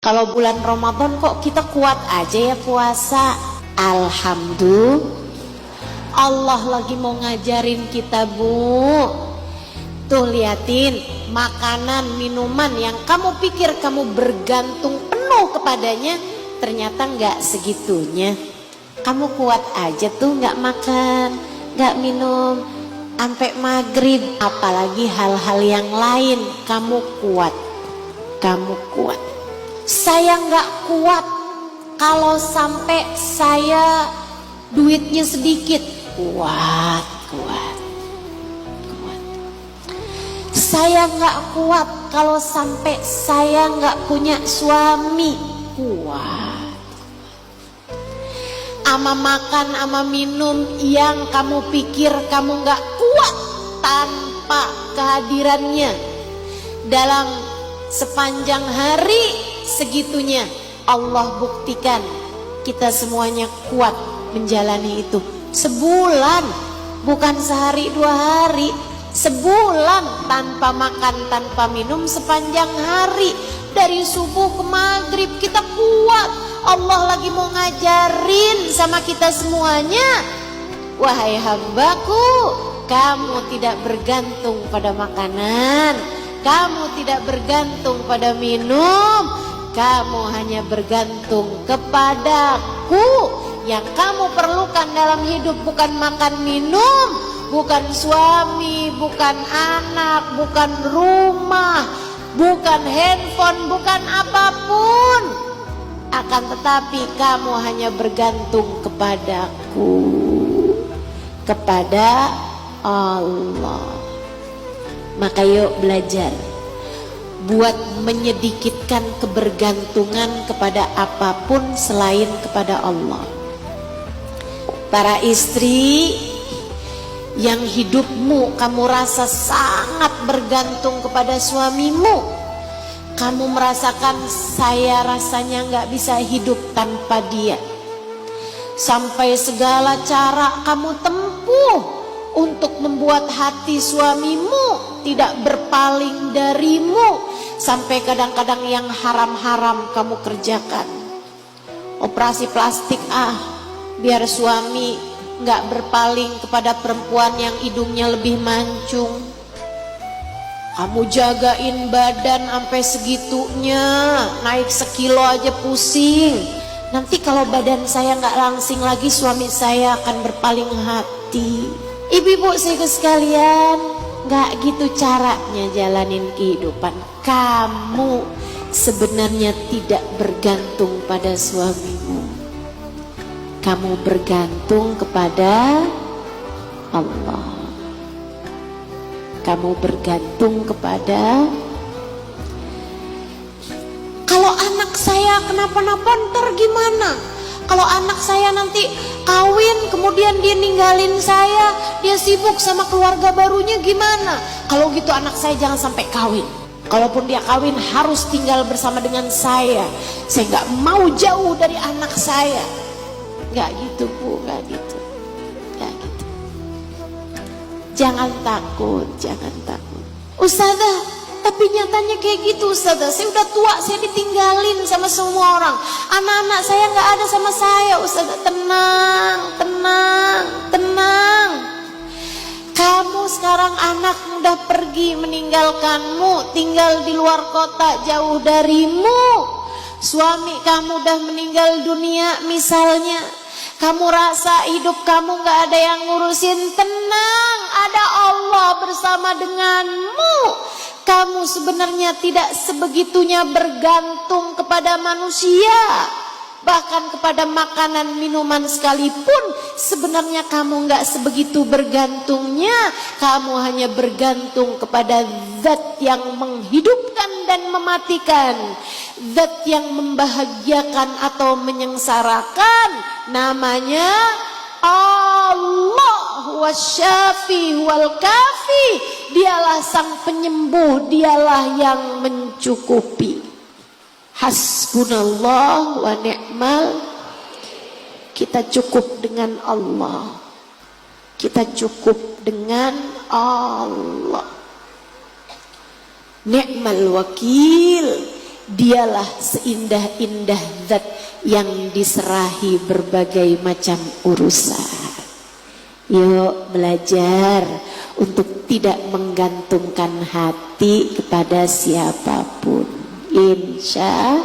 Kalau bulan Ramadan kok kita kuat aja ya puasa. Alhamdulillah, Allah lagi mau ngajarin kita, Bu. Tuh liatin, makanan, minuman yang kamu pikir kamu bergantung penuh kepadanya, ternyata nggak segitunya. Kamu kuat aja tuh nggak makan, nggak minum sampai maghrib. Apalagi hal-hal yang lain, kamu kuat. Kamu kuat. Saya nggak kuat kalau sampai saya duitnya sedikit. Kuat. Saya nggak kuat kalau sampai saya nggak punya suami. Kuat. Ama makan, ama minum yang kamu pikir kamu nggak kuat tanpa kehadirannya dalam sepanjang hari, segitunya Allah buktikan kita semuanya kuat menjalani itu. Sebulan, bukan sehari dua hari, sebulan tanpa makan, tanpa minum sepanjang hari, dari subuh ke maghrib kita kuat. Allah lagi mau ngajarin sama kita semuanya, wahai hambaku, kamu tidak bergantung pada makanan, kamu tidak bergantung pada minum, kamu hanya bergantung kepadaku. Yang kamu perlukan dalam hidup bukan makan minum, bukan suami, bukan anak, bukan rumah, bukan handphone, bukan apapun. Akan tetapi kamu hanya bergantung kepadaku, kepada Allah. Maka yuk belajar buat menyedikitkan kebergantungan kepada apapun selain kepada Allah. Para istri yang hidupmu kamu rasa sangat bergantung kepada suamimu, kamu merasakan saya rasanya nggak bisa hidup tanpa dia, sampai segala cara kamu tempuh untuk membuat hati suamimu tidak berpaling darimu, sampai kadang-kadang yang haram-haram kamu kerjakan. Operasi plastik biar suami nggak berpaling kepada perempuan yang hidungnya lebih mancung. Kamu jagain badan sampai segitunya, naik sekilo aja pusing. Nanti kalau badan saya nggak langsing lagi, suami saya akan berpaling hati. Ibu-ibu saya sekalian, nggak gitu caranya jalanin kehidupan. Kamu sebenarnya tidak bergantung pada suamimu, kamu bergantung kepada Allah. Kamu bergantung kepada, kalau anak saya kenapa-napa ntar gimana? Kalau anak saya nanti kawin kemudian dia ninggalin saya, dia sibuk sama keluarga barunya gimana? Kalau gitu anak saya jangan sampai kawin. Kalaupun dia kawin harus tinggal bersama dengan saya. Saya nggak mau jauh dari anak saya. Nggak gitu Bu, nggak gitu. Nggak gitu. Jangan takut, jangan takut. Ustazah, tapi nyatanya kayak gitu Ustazah. Saya udah tua, saya ditinggalin sama semua orang. Anak-anak saya nggak ada sama saya Ustazah. Tenang, tenang, tenang. Kamu sekarang anak udah pergi meninggalkanmu, tinggal di luar kota jauh darimu. Suami kamu udah meninggal dunia misalnya. Kamu rasa hidup kamu gak ada yang ngurusin, tenang, ada Allah bersama denganmu. Kamu sebenarnya tidak sebegitunya bergantung kepada manusia. Bahkan kepada makanan minuman sekalipun sebenarnya kamu gak sebegitu bergantungnya. Kamu hanya bergantung kepada zat yang menghidupkan dan mematikan, zat yang membahagiakan atau menyengsarakan, namanya Allah wasyafi wal kafi. Dialah sang penyembuh, dialah yang mencukupi. Hasbunallah wa ni'mal. Kita cukup dengan Allah, kita cukup dengan Allah. Ni'mal wakil, Dialah seindah-indah zat yang diserahi berbagai macam urusan. Yuk belajar untuk tidak menggantungkan hati kepada siapapun. Insya